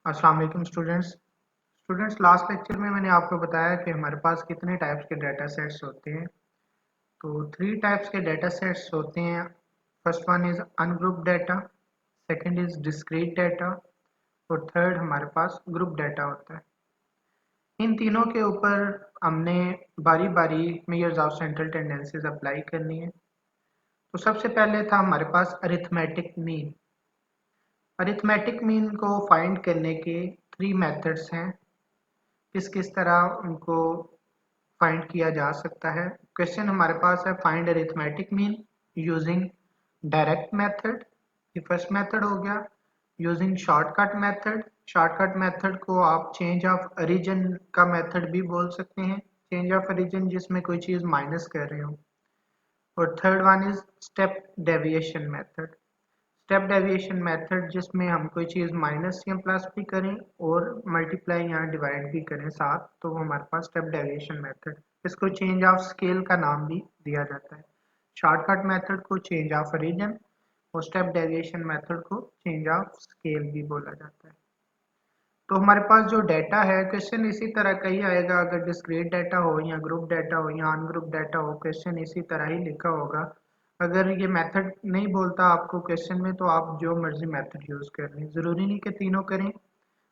अस्सलाम वालेकुम students last lecture में मैंने आपको बताया कि हमारे पास कितने टाइप्स के डाटा सेट्स होते हैं। तो 3 टाइप्स के डाटा सेट्स होते हैं। First one is ungroup data, second is discrete data और थर्ड हमारे पास ग्रुप डाटा होता है। इन तीनों के ऊपर हमने बारी बारी measures of central tendencies apply करनी है। तो सबसे पहले था हमारे पास अरिथमेटिक मीन। अरिथमेटिक मीन को फाइंड करने के 3 मेथड्स हैं। किस तरह उनको फाइंड किया जा सकता है। क्वेश्चन हमारे पास है find arithmetic mean using direct method, ये फर्स्ट मेथड हो गया। Using shortcut method, shortcut method को आप चेंज ऑफ ओरिजिन का मेथड भी बोल सकते हैं, चेंज ऑफ ओरिजिन जिसमें कोई चीज माइनस कर रहे हो। और third one is step deviation method. Step deviation method जिसमें हम कोई चीज़ माइनस या प्लस भी करें और मल्टीप्लाई या डिवाइड भी करें साथ, तो वो हमारे पास स्टेप डेविएशन मेथड। इसको चेंज ऑफ स्केल का नाम भी दिया जाता है। शॉर्टकट मेथड को चेंज ऑफ ओरिजिन और स्टेप डेविएशन मेथड को चेंज ऑफ स्केल भी बोला जाता है। तो हमारे पास जो डाटा है, क्वेश्चन इसी तरह का ही आएगा। अगर डिस्क्रीट डाटा हो या ग्रुप डाटा हो या अनग्रुप डाटा हो, क्वेश्चन इसी तरह ही लिखा होगा। अगर ये मेथड नहीं बोलता आपको क्वेश्चन में, तो आप जो मर्जी मेथड यूज कर लें, जरूरी नहीं कि तीनों करें,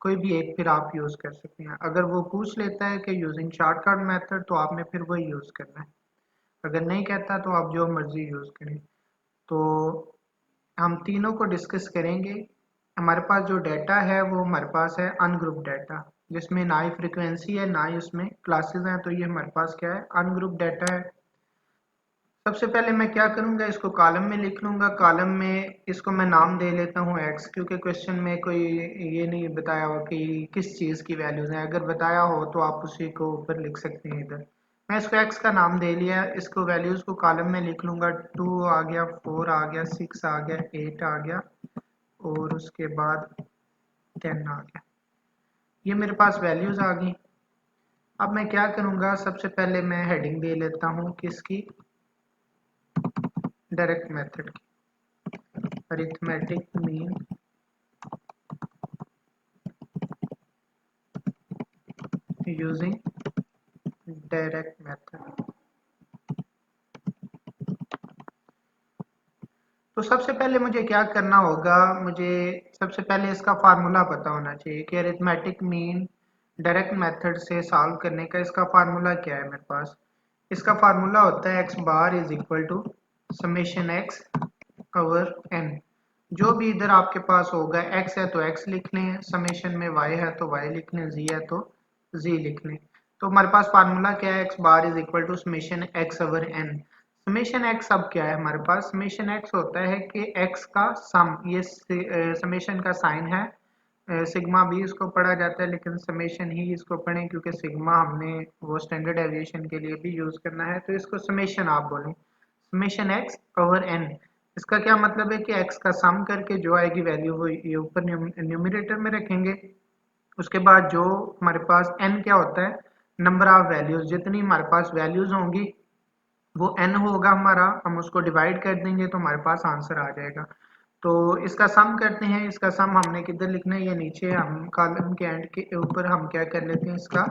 कोई भी एक फिर आप यूज कर सकते हैं। अगर वो पूछ लेता है कि यूजिंग शॉर्टकट मेथड, तो आपने फिर वही यूज करना है। अगर नहीं कहता तो आप जो मर्जी यूज करें। तो हम तीनों को डिस्कस करेंगे। हमारे पास जो डाटा है वो हमारे पास है अनग्रुप डाटा, जिसमें ना ही फ्रीक्वेंसी है ना ही उसमें क्लासेस हैं। तो ये हमारे पास क्या है, अनग्रुप डाटा है। सबसे पहले मैं क्या करूंगा, इसको कॉलम में लिख लूंगा। कॉलम में इसको मैं नाम दे लेता हूँ एक्स, क्योंकि क्वेश्चन में कोई ये नहीं बताया हो कि किस चीज़ की वैल्यूज हैं। अगर बताया हो तो आप उसी को ऊपर लिख सकते हैं इधर। मैं इसको एक्स का नाम दे लिया। इसको वैल्यूज को कॉलम में लिख लूंगा। 2 आ गया, 4 आ गया, 6 आ गया, 8 आ गया और उसके बाद 10 आ गया। ये मेरे पास वैल्यूज आ गई। अब मैं क्या करूंगा, सबसे पहले मैं हेडिंग दे लेता हूँ किसकी, डायरेक्ट मेथड की, arithmetic mean using direct method. तो सबसे पहले मुझे क्या करना होगा, मुझे सबसे पहले इसका फार्मूला पता होना चाहिए कि अरिथमेटिक मीन डायरेक्ट मेथड से सॉल्व करने का इसका फार्मूला क्या है मेरे पास। इसका फार्मूला होता है x bar is equal to summation x over n. जो भी इधर आपके पास होगा, एक्स है तो एक्स लिख लें, समेशन में वाई है तो वाई लिख लें, जी है तो जी लिख लें। तो हमारे पास फार्मूला क्या है, x bar is equal to summation x over n. Summation x अब क्या है हमारे पास, समेशन एक्स होता है कि एक्स का सम, ये समेशन का साइन है। सिग्मा भी इसको पढ़ा जाता है, लेकिन समेशन ही इसको पढ़ें क्योंकि सिग्मा हमने वो स्टैंडर्ड एविएशन के लिए भी यूज करना है। तो इसको समेशन आप बोलें, समेशन एक्स ओवर एन। इसका क्या मतलब है कि एक्स का सम करके जो आएगी वैल्यू वो ये ऊपर न्यूमरेटर में रखेंगे। उसके बाद जो हमारे पास एन क्या होता है, नंबर ऑफ वैल्यूज, जितनी हमारे पास वैल्यूज होंगी वो एन होगा हमारा, हम उसको डिवाइड कर देंगे तो हमारे पास आंसर आ जाएगा। तो इसका सम करते हैं। इसका सम हमने किधर लिखना है, ये नीचे हम कॉलम के एंड के ऊपर हम क्या कर लेते हैं, इसका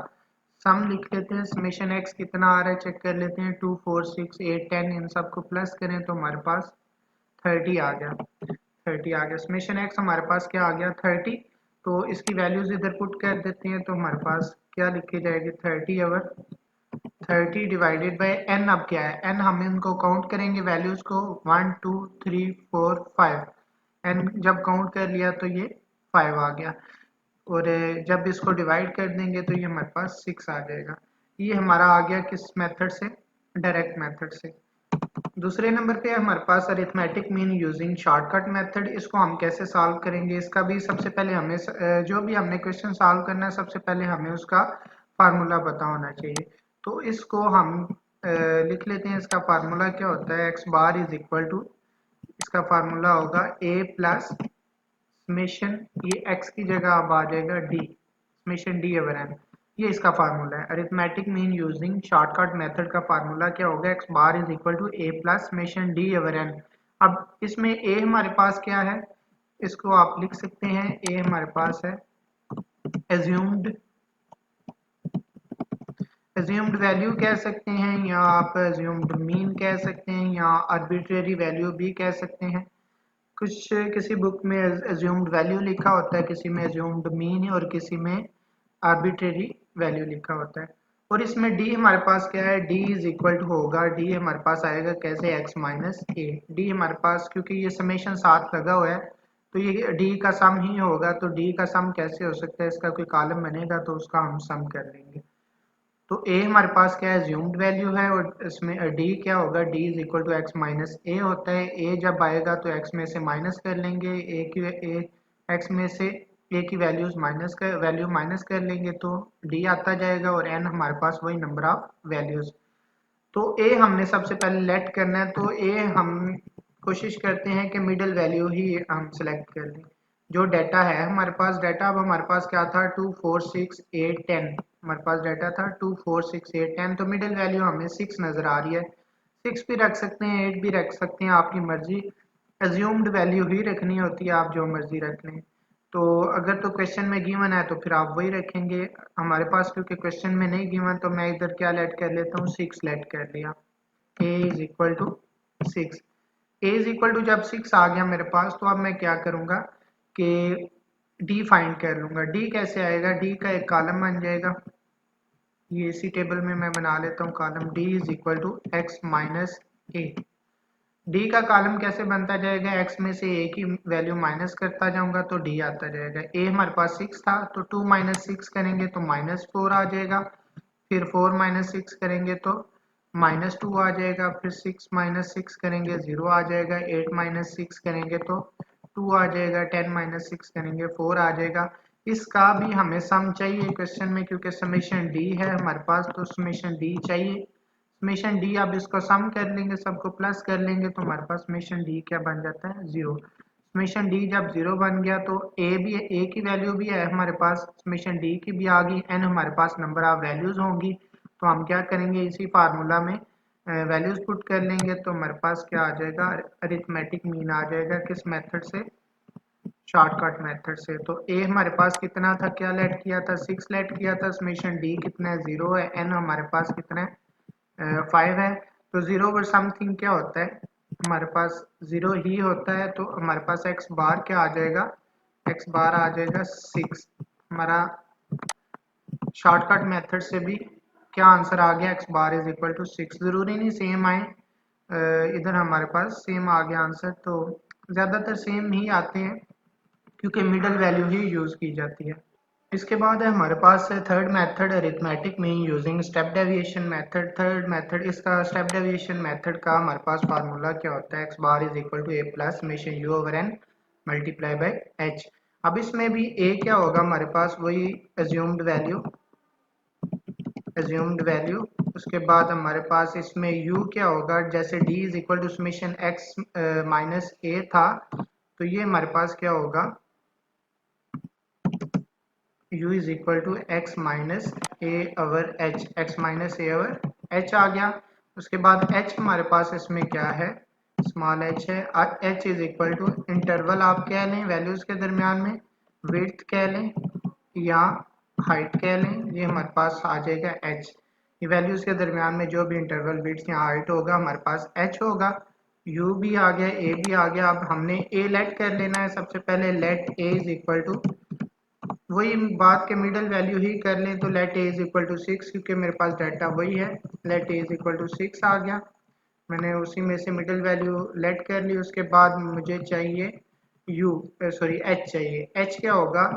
सम लिख लेते हैं। समेशन एक्स कितना आ रहा है चेक कर लेते हैं, 2 4 6 8 10, इन सबको प्लस करें तो हमारे पास 30 आ गया। 30 आ गया, समेशन एक्स हमारे पास क्या आ गया, 30। तो इसकी वैल्यूज इधर पुट कर देते हैं तो हमारे पास क्या लिखी जाएगी, 30 ओवर 30 डिवाइडेड बाय एन। अब क्या है, एन हम इनको काउंट करेंगे वैल्यूज को, 1 2 3 4 5। एन जब काउंट कर लिया तो ये 5 आ गया। और जब इसको डिवाइड कर देंगे तो ये हमारे पास 6 आ जाएगा। ये हमारा आ गया किस मेथड से, डायरेक्ट मेथड से। दूसरे नंबर पे हमारे पास arithmetic mean using shortcut method. इसको हम कैसे सॉल्व करेंगे, इसका भी सबसे पहले हमें जो भी हमने क्वेश्चन सॉल्व करना है, सबसे पहले हमें उसका फार्मूला पता होना चाहिए। तो इसको हम लिख लेते हैं। इसका फार्मूला क्या होता है, x bar is equal to, इसका फार्मूला होगा ए प्लस समेशन, ये एक्स की जगह अब आ जाएगा d, summation d over n. ये इसका फार्मूला है। Arithmetic mean using shortcut method का फार्मूला क्या होगा, x bar is equal to a plus summation d over n. अब इसमें ए हमारे पास क्या है, इसको आप लिख सकते हैं, ए हमारे पास है एज्यूम्ड वैल्यू कह सकते हैं, या आप एज्यूम्ड मीन कह सकते हैं, या आर्बिट्रेरी वैल्यू भी कह सकते हैं। कुछ किसी बुक में एज्यूम्ड वैल्यू लिखा होता है, किसी में एज्यूम्ड मीन और किसी में आर्बिट्रेरी वैल्यू लिखा होता है। और इसमें डी हमारे पास क्या है, डी इज इक्वल टू होगा, डी हमारे पास आएगा कैसे, एक्स माइनस ए। डी हमारे पास क्योंकि ये समेशन साथ लगा हुआ है तो ये डी का सम ही होगा। तो डी का सम कैसे हो सकता है, इसका कोई कॉलम बनेगा तो उसका हम सम कर लेंगे। तो a हमारे पास क्या है, एज्यूम्ड वैल्यू है, और इसमें d क्या होगा, d is equal to x minus a होता है। a जब आएगा तो x में से माइनस कर लेंगे, x में से a की वैल्यू माइनस कर लेंगे तो d आता जाएगा, और n हमारे पास वही नंबर ऑफ वैल्यूज। तो a हमने सबसे पहले लेट करना है, तो a हम कोशिश करते हैं कि मिडिल वैल्यू ही हम सेलेक्ट कर लें। जो डाटा है हमारे पास, डाटा अब हमारे पास क्या था, 2 4 6 8 10, हमारे पास डाटा था 2 4 6 8 10। तो मिडिल वैल्यू हमें 6 नजर आ रही है। 6 भी रख सकते हैं, 8 भी रख सकते हैं, आपकी मर्जी। एज्यूम्ड वैल्यू ही रखनी होती है, आप जो मर्जी रख लें। तो अगर तो क्वेश्चन में गिवन है तो फिर आप वही रखेंगे। हमारे पास क्योंकि क्वेश्चन में नहीं गिवन तो मैं इधर क्या लेट कर लेता हूँ, 6 लेट कर लिया। a is equal to 6। a is equal to जब 6 आ गया मेरे पास, तो अब मैं क्या करूंगा कि d फाइंड कर लूंगा। d कैसे आएगा, d का एक कॉलम बन जाएगा, ये इसी टेबल में मैं बना लेता हूँ column, d is equal to x minus a. D का कॉलम कैसे बनता जाएगा, x में से a की वैल्यू माइनस करता जाऊंगा तो d आता जाएगा। a हमारे पास 6 था तो 2 माइनस 6 करेंगे तो माइनस 4 आ जाएगा, फिर 4 माइनस 6 करेंगे तो माइनस 2 आ जाएगा, फिर 6 माइनस 6 करेंगे 0 आ जाएगा, 8 माइनस 6 करेंगे तो 2 आ जाएगा, 10 माइनस 6 करेंगे 4 आ जाएगा। इसका भी हमें सम चाहिए क्वेश्चन में, क्योंकि समेशन d है हमारे पास, तो समेशन d चाहिए। समेशन डी अब इसको सम कर लेंगे, सबको प्लस कर लेंगे तो हमारे पास समेशन डी क्या बन जाता है, 0। समेशन डी जब 0 बन गया तो ए की वैल्यू भी है हमारे पास, समेशन डी की भी आ गई, एन हमारे पास नंबर ऑफ वैल्यूज होंगी। तो हम क्या करेंगे, इसी फार्मूला में वैल्यूज पुट कर लेंगे तो हमारे पास क्या आ जाएगा, अरिथमेटिक मीन आ जाएगा। किस मेथड से, शॉर्टकट मेथड से। तो ए हमारे पास कितना था, क्या लेट किया था, 6 लेट किया था। समेशन डी कितना है, 0 है। एन हमारे पास कितना है, 5 है। तो 0 ओवर समथिंग क्या होता है, हमारे पास 0 ही होता है। तो हमारे पास एक्स बार क्या आ जाएगा, एक्स बार आ जाएगा 6। हमारा शॉर्टकट मेथड से भी क्या आंसर आ गया, x bar is equal to 6। जरूरी नहीं सेम आए, इधर हमारे पास सेम आ गया आंसर। तो ज्यादातर सेम ही आते हैं क्योंकि मिडल वैल्यू ही यूज की जाती है। इसके बाद है हमारे पास third method, arithmetic mean using step deviation method. Third method, इसका स्टेप डेविएशन मेथड का हमारे पास फार्मूला क्या होता है, x bar is equal to a plus summation u over n multiply by h. अब इसमें भी ए क्या होगा हमारे पास, वही एज्यूम्ड वैल्यू। उसके बाद हमारे पास इसमें u क्या होगा, जैसे d is equal to summation x minus a था, तो ये हमारे पास क्या होगा, u is equal to x minus a over h, x minus a over h आ गया। उसके बाद h हमारे पास इसमें क्या है, स्मॉल h है। h is equal to interval आप कह लें, वैल्यूज के दरमियान में विड्थ कह लें या हाइट कह लें, ये हमारे पास आ जाएगा h। ये वैल्यूज के दरमियान में जो भी इंटरवल विड्थ या हाइट होगा हमारे पास h होगा। u भी आ गया, a भी आ गया। अब हमने a लेट कर लेना है सबसे पहले, let a is equal to, वही बात के मिडल वैल्यू ही कर लें तो let a is equal to 6, क्योंकि मेरे पास डाटा वही है। Let a is equal to 6 आ गया, मैंने उसी में से मिडल वैल्यू लेट कर ली। उसके बाद मुझे चाहिए एच चाहिए। एच क्या होगा,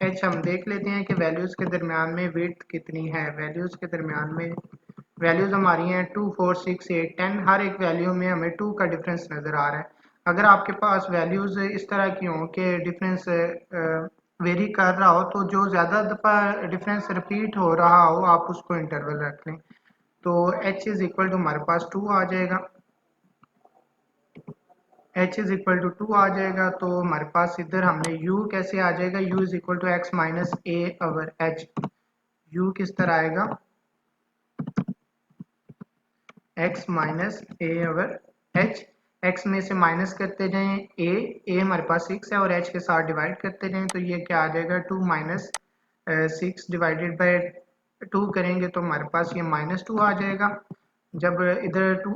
एच हम देख लेते हैं कि वैल्यूज के दरमियान में विड्थ कितनी है। वैल्यूज के दरमियान में वैल्यूज हमारी हैं 2 4 6 8 10, हर एक वैल्यू में हमें 2 का डिफरेंस नजर आ रहा है। अगर आपके पास वैल्यूज इस तरह की हों कि डिफरेंस वेरी कर रहा हो, तो जो ज्यादा दफा डिफरेंस रिपीट हो रहा हो आप उसको इंटरवल रख लें। तो h इज इक्वल टू हमारे पास 2 आ जाएगा, h इज इक्वल टू 2 आ जाएगा। तो हमारे पास इधर हमने u कैसे आ जाएगा, u is equal to x minus a over h. u किस तरह आएगा, x minus a over h। x में से माइनस करते जाएं a हमारे पास 6 है और h के साथ डिवाइड करते जाएं तो ये क्या आ जाएगा, 2 माइनस 6 डिवाइडेड बाय 2 करेंगे तो हमारे पास ये -2 आ जाएगा। जब इधर 2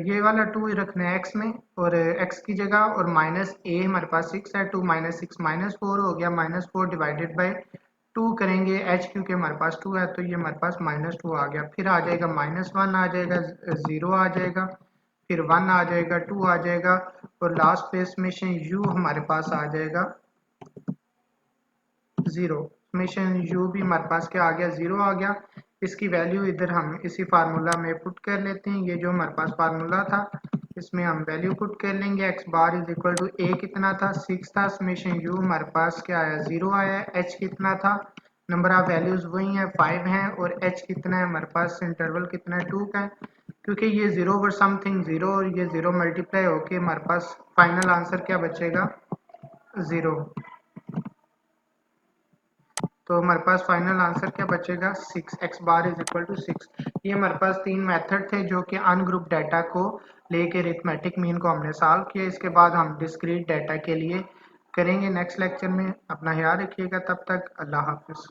ये वाला 2 रखना है x में और x की जगह, और -a हमारे पास 6 है, 2 - 6 -4 हो गया। -4 डिवाइडेड बाय 2 करेंगे h, क्योंकि हमारे पास 2 है तो ये हमारे पास -2 आ गया। फिर आ जाएगा -1 आ जाएगा, 0 आ जाएगा, फिर 1 आ जाएगा, 2 आ जाएगा, और लास्ट पे समेशन u हमारे पास आ जाएगा 0। समेशन u भी हमारे पास क्या आ गया, 0 आ गया। इसकी वैल्यू इधर हम इसी फार्मूला में पुट कर लेते हैं। ये जो हमारे पास फार्मूला था इसमें हम वैल्यू पुट कर लेंगे। x bar is equal to a कितना था, 6 था। समेशन u हमारे पास क्या आया, 0 आया। h कितना था, नंबर ऑफ वैल्यूज वही है, 5 है, और h कितना है हमारे पास, इंटरवल कितना है, 2 का है। क्योंकि ये 0 ओवर समथिंग 0 और ये 0 मल्टीप्लाई होके हमारे पास फाइनल आंसर क्या बचेगा, 0। तो हमारे पास फाइनल आंसर क्या बचेगा, 6। x bar is equal to 6। ये हमारे पास 3 मेथड थे जो कि अनग्रुप डाटा को लेके अरिथमेटिक मीन को हमने सॉल्व किया। इसके बाद हम डिस्क्रीट डाटा के लिए करेंगे नेक्स्ट लेक्चर में। अपना ख्याल रखिएगा, तब तक अल्लाह हाफिज़।